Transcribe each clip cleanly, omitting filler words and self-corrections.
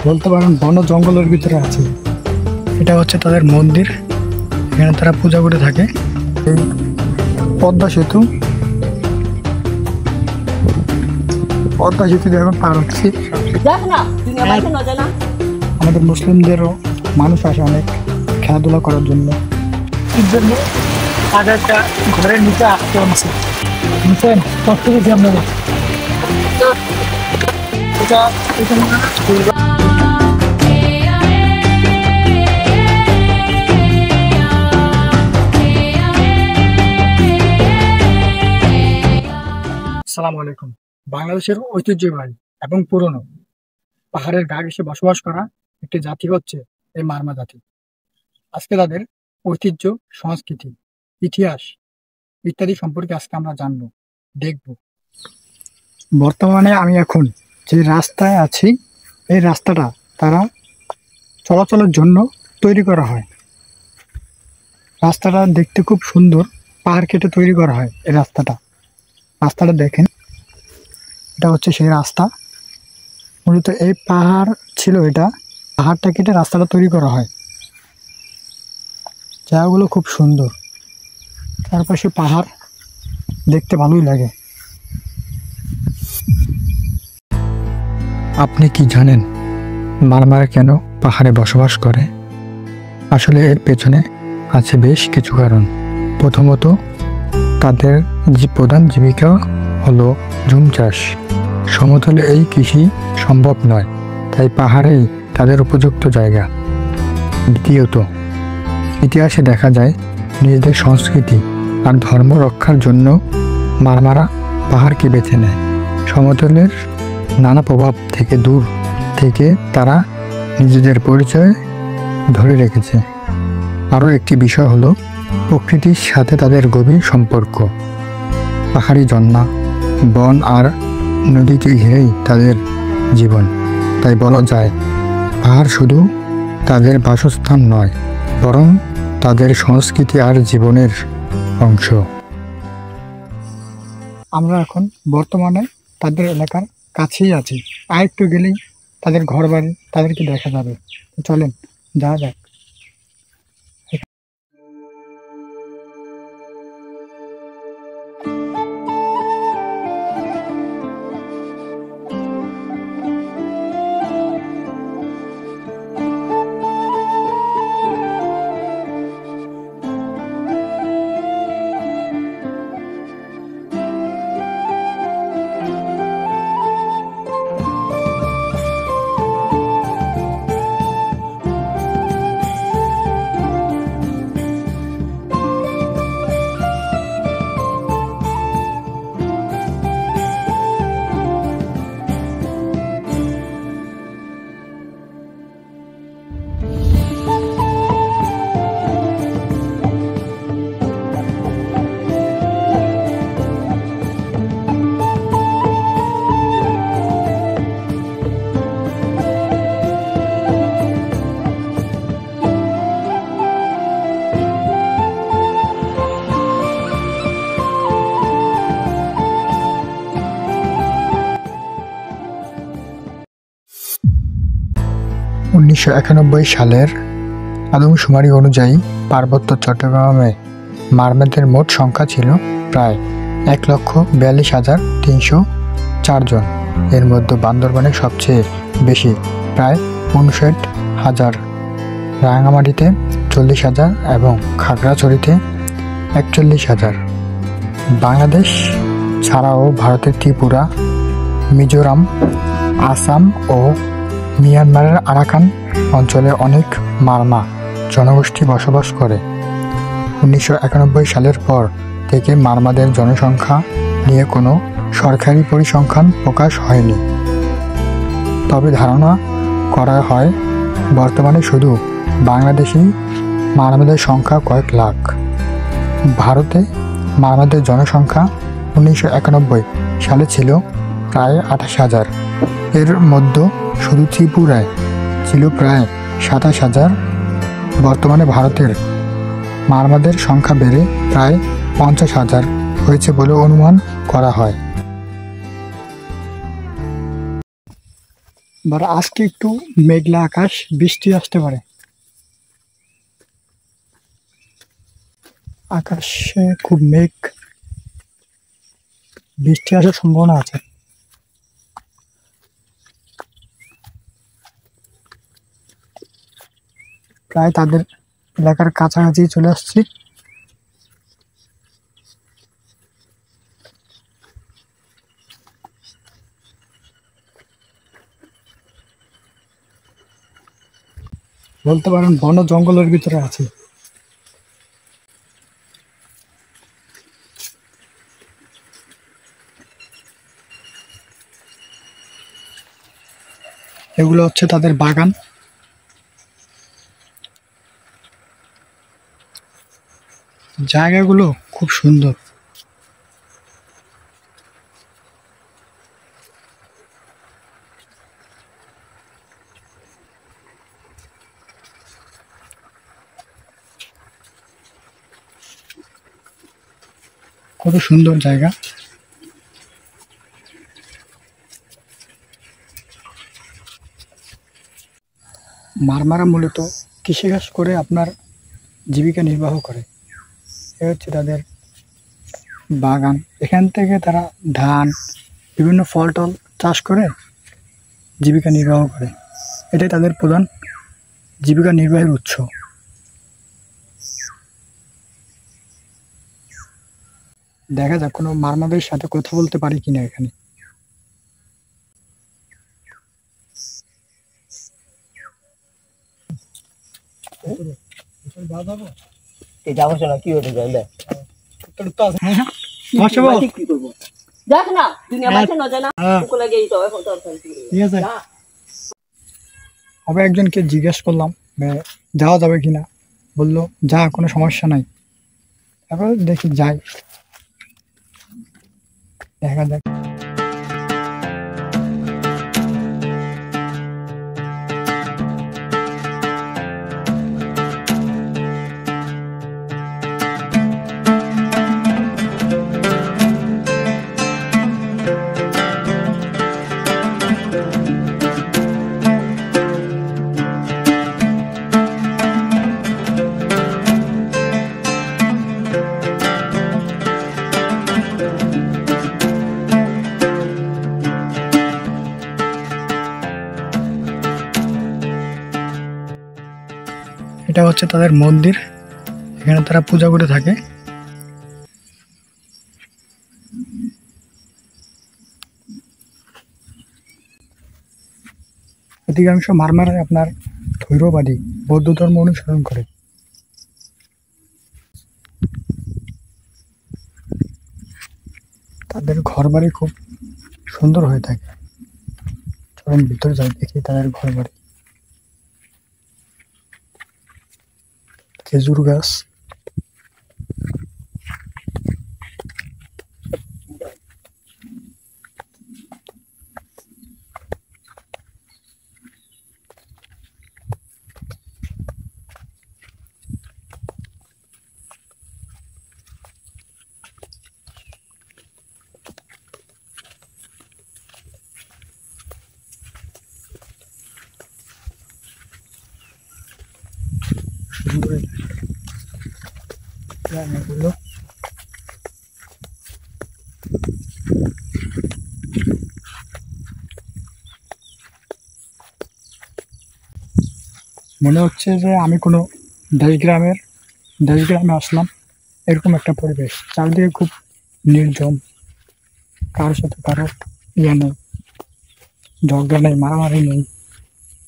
বলতে পারেন বন জঙ্গলের ভিতরে আছে। এটা হচ্ছে তাদের মন্দির, এখানে তারা পূজা করে থাকে। এই পদ্মা সেতু দিয়ে এখন পার হচ্ছি। আমাদের মুসলিমদেরও মানুষ আসে অনেক খেলাধুলা করার জন্য। এর জন্য একটা ঘরের নিচে আসতে হচ্ছে, বুঝছেন? কষ্ট গেছি আপনাদের। আসসালামু আলাইকুম। বাংলাদেশের ঐতিহ্যবাহী এবং পুরনো পাহাড়ের গা ঘেঁষে বসবাস করা একটি জাতি হচ্ছে এই মারমা জাতি। আজকে তাদের ঐতিহ্য, সংস্কৃতি, ইতিহাস ইত্যাদি সম্পর্কে আজকে আমরা জানবো, দেখব। বর্তমানে আমি এখন যে রাস্তায় আছি, এই রাস্তাটা তারা চলাচলের জন্য তৈরি করা হয়। রাস্তাটা দেখতে খুব সুন্দর, পাহাড় কেটে তৈরি করা হয় এই রাস্তাটা দেখেন, এটা হচ্ছে সেই রাস্তা। মূলত এই পাহাড় ছিল, এটা পাহাড়টা কেটে রাস্তাটা তৈরি করা হয়। জায়গাগুলো খুব সুন্দর, চারপাশে পাহাড়, দেখতে ভালোই লাগে। আপনি কি জানেন মারমারা কেন পাহাড়ে বসবাস করে? আসলে এর পেছনে আছে বেশ কিছু কারণ। প্রথমত, তাদের প্রধান জীবিকা হলো ঝুম চাষ। সমতলে এই কৃষি সম্ভব নয়, তাই পাহাড়েই তাদের উপযুক্ত জায়গা। দ্বিতীয়ত, ইতিহাসে দেখা যায় নিজেদের সংস্কৃতি আর ধর্ম রক্ষার জন্য মারমারা পাহাড়কে বেছে নেয়। সমতলের নানা প্রভাব থেকে দূর থেকে তারা নিজেদের পরিচয় ধরে রেখেছে। আরও একটি বিষয় হলো প্রকৃতির সাথে তাদের গভীর সম্পর্ক। পাহাড়ি ঝর্ণা, বন আর নদীকে ঘিরেই তাদের জীবন। তাই বলা যায় পাহাড় শুধু তাদের বাসস্থান নয়, বরং তাদের সংস্কৃতি আর জীবনের অংশ। আমরা এখন বর্তমানে তাদের এলাকার কাছেই আছি। আর একটু গেলেই তাদের ঘর বাড়ি তাদেরকে দেখা যাবে। চলেন যাওয়া যাক। 1991 সালের আদমশুমারি অনুযায়ী পার্বত্য চট্টগ্রামে মারমাদের মোট সংখ্যা ছিল প্রায় 1,42,304 জন। এর মধ্যে বান্দরবানে সবচেয়ে বেশি, প্রায় 59,000, রাঙ্গামাটিতে 40,000 এবং খাগড়াছড়িতে 41,000। বাংলাদেশ ছাড়াও ভারতের ত্রিপুরা, মিজোরাম, আসাম ও মিয়ানমারের আরাকান অঞ্চলে অনেক মারমা জনগোষ্ঠী বসবাস করে। 1991 সালের পর থেকে মারমাদের জনসংখ্যা নিয়ে কোনো সরকারি পরিসংখ্যান প্রকাশ হয়নি। তবে ধারণা করা হয় বর্তমানে শুধু বাংলাদেশি মারমাদের সংখ্যা কয়েক লাখ। ভারতে মারমাদের জনসংখ্যা 1991 সালে ছিল প্রায় 28,000। এর মধ্যে শুধু ত্রিপুরায় ছিল প্রায় 27,000। বর্তমানে ভারতের মারমাদের সংখ্যা বেড়ে প্রায় 50,000 হয়েছে বলে অনুমান করা হয়। বাট আজকে একটু মেঘলা আকাশ, বৃষ্টি আসতে পারে। আকাশে খুব মেঘ, বৃষ্টি আসার সম্ভাবনা আছে। প্রায় তাদের এলাকার কাছাকাছি চলে আসছি। বলতে পারেন বন জঙ্গলের ভিতরে আছি। এগুলো হচ্ছে তাদের বাগান। জায়গাগুলো খুব সুন্দর। কত সুন্দর জায়গা। মারমারা মূলত কৃষিকাজ করে আপনার জীবিকা নির্বাহ করে। এ হচ্ছে তাদের বাগান। এখান থেকে তারা ধান, বিভিন্ন ফল টল চাষ করে জীবিকা নির্বাহ করে। এটাই তাদের প্রধান জীবিকা নির্বাহের উৎস। দেখা যাক কোনো মারমাদের সাথে কথা বলতে পারি কিনা এখানে। যাবো শোনা কি হতে যাবে কি করবো দেখ না দুনিয়া বাইছে না জানা ওকে লাগে এই তো এখন তো ঠিক আছে। আবার একজনকে জিজ্ঞেস করলাম যাওয়া যাবে কিনা, বললো যা, কোনো সমস্যা নাই। তারপর দেখি যাই, দেখা যাক। এটা হচ্ছে তাদের মন্দির, এখানে তারা পূজা করে থাকে। অধিকাংশ মারমার আপনার থৈরবাদী বৌদ্ধ ধর্ম অনুসরণ করে। তাদের ঘরবাড়ি খুব সুন্দর হয়ে থাকে। চলুন ভিতরে যাই, দেখি তাদের ঘরবাড়ি। খেজুর গাছ, সুন্দর জায়গাগুলো। মনে হচ্ছে যে আমি কোনো দেশগ্রামে আসলাম, এরকম একটা পরিবেশ। চারদিকে খুব নির্জন, কারোর সাথে কারো ইয়ে নেই, ঝগড়া নেই, মারামারি নেই,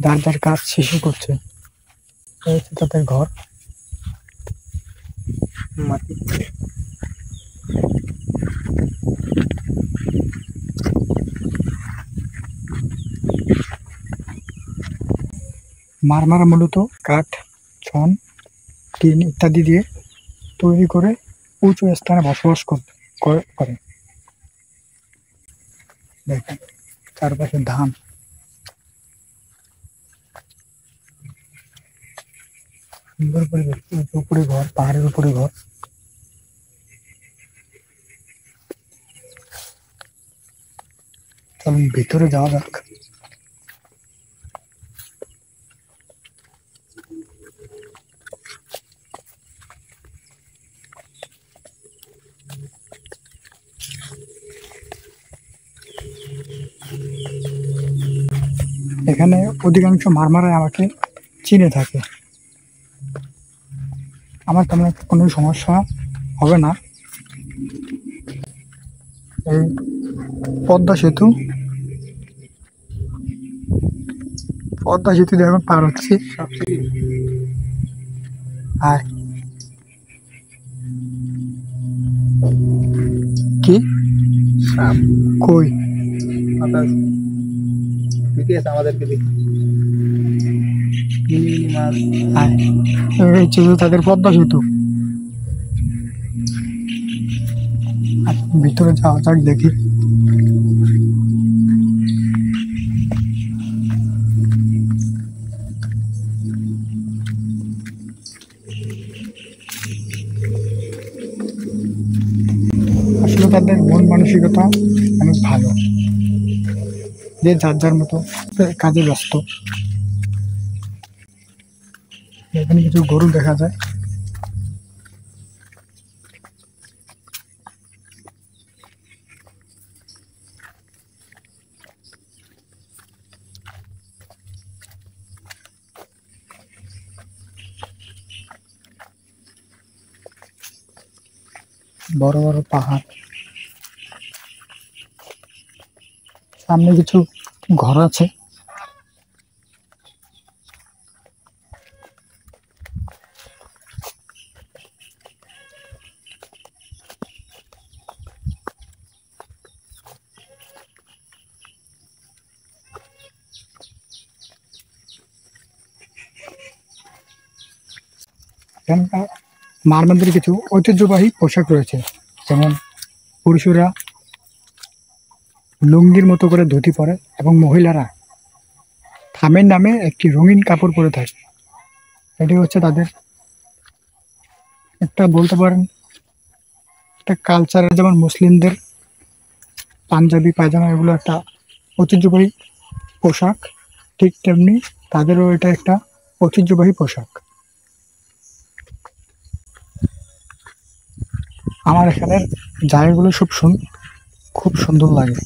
যার যার কাজ শেষে করছে। এই হচ্ছে তাদের ঘর। মাটি মারমারা মূলত কাঠ, ছন, টিন ইত্যাদি দিয়ে তৈরি করে উঁচু স্থানে বসবাস করে। দেখেন চারপাশে ধান। সুন্দর পরিবেশ, উপরে ঘর, পাহাড়ের উপরে ঘর। চলুন ভিতরে যাওয়া যাক। এখানে অধিকাংশ মারমারাই আমাকে চিনে থাকে, আমার তেমন একটা কোনো সমস্যা হবে না। এই পদ্মা সেতু দিয়ে এখন পার হচ্ছি। আর কি কই তাদের পদ্মা সেতু। ভিতরে যাওয়া যাক, দেখি। আসলে তাদের মন মানসিকতা অনেক ভালো, যে যার যার মতো কাজে ব্যস্ত। এখানে কিছু গরু দেখা যায়। বড় বড় পাহাড়, সামনে কিছু ঘর আছে। এখানকার মারমানদের কিছু ঐতিহ্যবাহী পোশাক রয়েছে, যেমন পুরুষরা লুঙ্গির মতো করে ধুতি পরে এবং মহিলারা থামের নামে একটি রঙিন কাপড় পরে থাকে। এটি হচ্ছে তাদের একটা, বলতে পারেন, একটা কালচারের। যেমন মুসলিমদের পাঞ্জাবি পায়জামা এগুলো একটা ঐতিহ্যবাহী পোশাক, ঠিক তেমনি তাদেরও এটা একটা ঐতিহ্যবাহী পোশাক। আমার এখানের জায়গাগুলো খুব সুন্দর লাগে।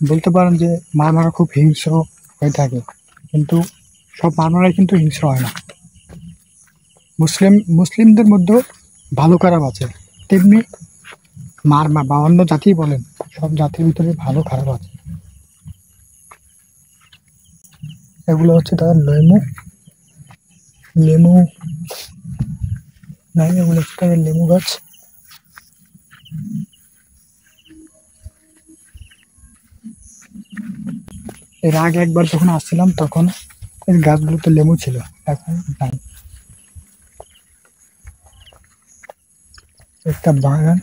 বলতে পারেন যে মারমারা খুব হিংস্র হয়ে থাকে, কিন্তু সব মারমারাই কিন্তু হিংস্র হয় না। মুসলিমদের মধ্যেও ভালো খারাপ আছে, তেমনি মারমা বা অন্য জাতি বলেন, সব জাতির ভিতরে ভালো খারাপ আছে। এগুলো হচ্ছে তাদের লেমু নাই, এগুলো হচ্ছে তাদের লেবু গাছ। এর আগে একবার যখন আসছিলাম তখন এই গাছগুলোতে লেবু ছিল, এখন নাই। একটা বাগান,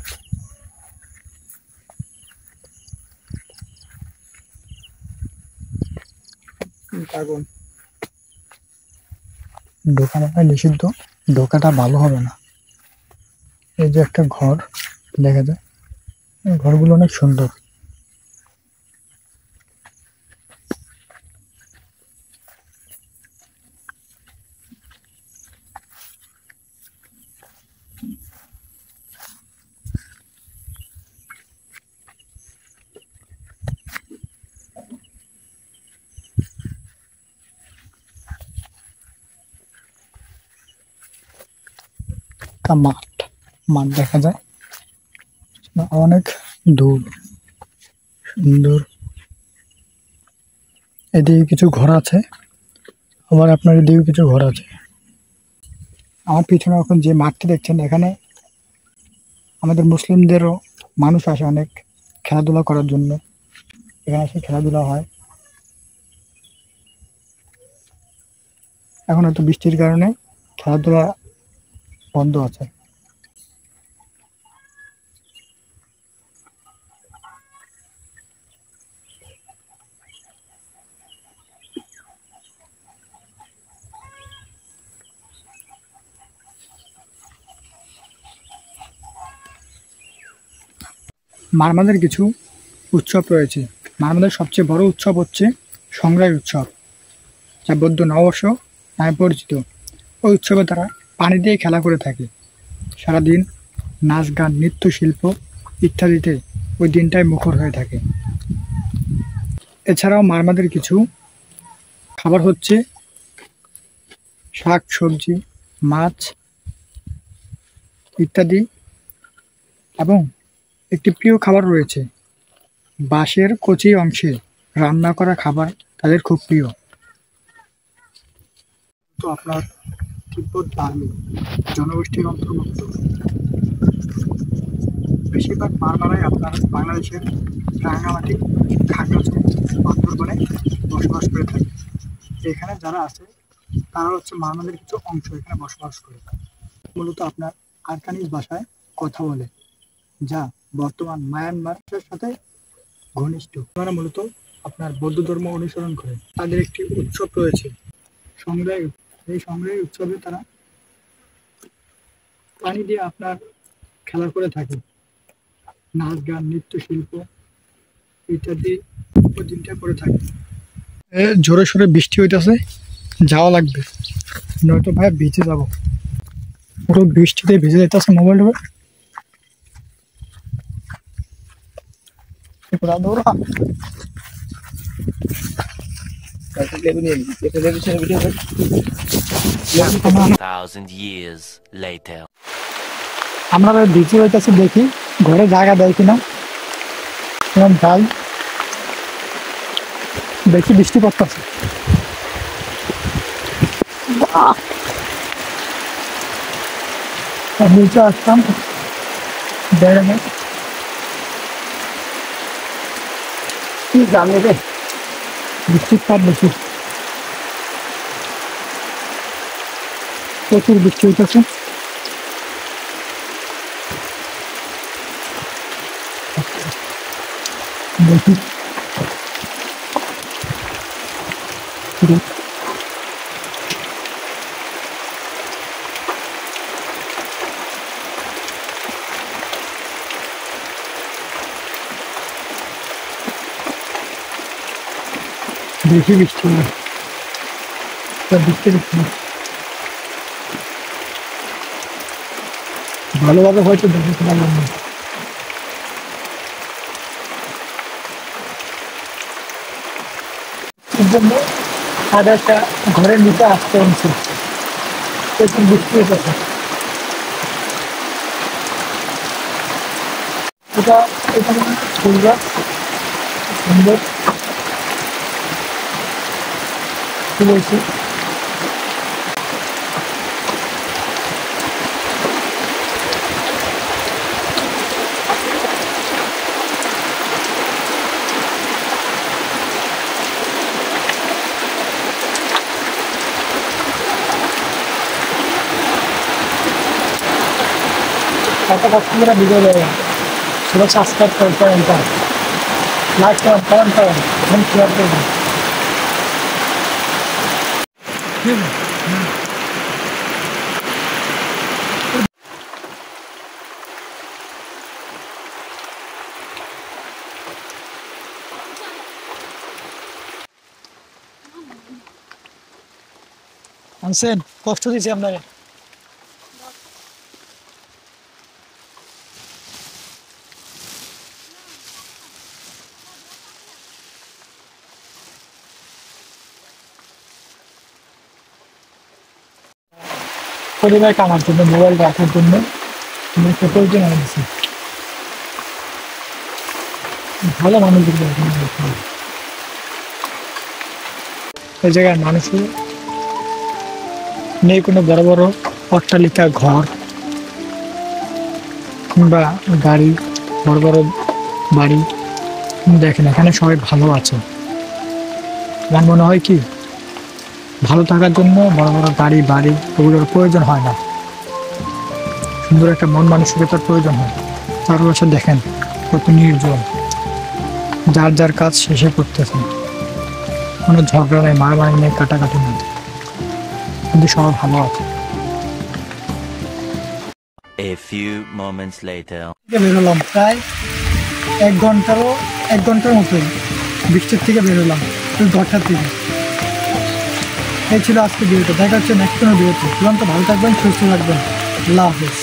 ঢোকাটা নিষিদ্ধ, ঢোকাটা ভালো হবে না। এই যে একটা ঘর দেখা যায়, এই ঘরগুলো অনেক সুন্দর। একটা মাঠ দেখা যায়, অনেক দূর, সুন্দর। এদিকে কিছু ঘর আছে, আবার আপনার এদিকে কিছু ঘর আছে। আমার পিছনে এখন যে মাঠটি দেখছেন, এখানে আমাদের মুসলিমদেরও মানুষ আসে অনেক খেলাধুলা করার জন্য, এখানে এসে খেলাধুলা হয়। এখন হয়তো বৃষ্টির কারণে খেলাধুলা বন্ধ আছে। মারমাদের কিছু উৎসব রয়েছে। মারমাদের সবচেয়ে বড় উৎসব হচ্ছে সংগ্রাই উৎসব, যা বৌদ্ধ নববর্ষ নামে পরিচিত। ওই উৎসবে তারা পানি দিয়ে খেলা করে থাকে। সারাদিন নাচ গান নৃত্য শিল্প ইত্যাদিতে ওই দিনটাই মুখর হয়ে থাকে। এছাড়াও মারমাদের কিছু খাবার হচ্ছে শাক সবজি মাছ ইত্যাদি, এবং একটি প্রিয় খাবার রয়েছে বাঁশের কচি অংশে রান্না করা খাবার তাদের খুব প্রিয়। তো আপনার তিব্বত বার্মি জনগোষ্ঠীর অন্তর্ভুক্ত। বেশিরভাগ মারমারাই আপনার বাংলাদেশের রাঙ্গামাটি খাগড়াছড়ি বান্দরবনে বসবাস করে থাকে। এখানে যারা আছে তারা হচ্ছে মারমাদের কিছু অংশ এখানে বসবাস করে। মূলত আপনার আরকানিজ ভাষায় কথা বলে, যা বর্তমান মায়ানমারের সাথে ঘনিষ্ঠ। তারা মূলত আপনার বৌদ্ধ ধর্ম অনুসরণ করে। তাদের একটি উৎসব রয়েছে সংগ্রাই। এই সংগ্রাই উৎসবে তারা পানি দিয়ে আপনার খেলা করে থাকে, নাচ গান নৃত্য শিল্প ইত্যাদি ওই দিনটা করে থাকে। জোরে সোরে বৃষ্টি হইতেছে, যাওয়া লাগবে, নয়তো ভাই ভিজে যাব। পুরো বৃষ্টিতে ভিজে যেতেছে মোবাইল। আমরা ভিজে হইতেছি, দেখি ঘরে জায়গা দেয় কিনা। যাই দেখি বৃষ্টি পড়তেছে। নিচে আসতাম বেড়ে কি জানে রে, বৃষ্টির তাপ বেশি, প্রচুর বৃষ্টি হইতেছে। দেখি বেশি বৃষ্টি হলো, বৃষ্টি ভালোভাবে হয়তো দেখতে পারলাম না। এর জন্য একটা ঘরের নিচে আসতে হচ্ছে, প্রচুর বৃষ্টি হয়েছে। এটা এখানে ফুল গাছ সুন্দর ফুল হয়েছে। একটা কাস্টমাররা ভিডিও দেয়, সেটা সাবস্ক্রাইব করেন, লাইক করেন, এখন শেয়ার করবেন। আনছেন, কষ্ট দিয়েছি আপনাকে। পরিবার কামার জন্য, মোবাইল রাখার জন্য প্রয়োজন হয়েছে। ভালো মানুষদের এই জায়গায় মানুষের নেই কোনো বড় বড় অট্টালিকা ঘর কিংবা গাড়ি, বড় বড় বাড়ি দেখেন। এখানে সবাই ভালো আছে। আমার মনে হয় কি, ভালো থাকার জন্য বড় বড় গাড়ি বাড়ি ওগুলোর প্রয়োজন হয় না, সুন্দর একটা মন মানসিকতার প্রয়োজন হয়। চারপাশে দেখেন কত নির্জন, যার যার কাজ শেষে করতেছে, কোনো ঝগড়া নেই, মারামারি নেই, কাটাকাটি নেই, কিন্তু সবাই ভালো আছে। A few moments later. বেরোলাম প্রায় এক ঘন্টার মতোই বৃষ্টির থেকে বেরোলাম ওই ঘরটার থেকে। এই ছিল আজকে ভিডিওটা। দেখা হচ্ছে নেক্সট কোনো ভিডিওতে। তুরন্ত ভালো থাকবেন, সুস্থ থাকবেন। আল্লাহ হাফেজ।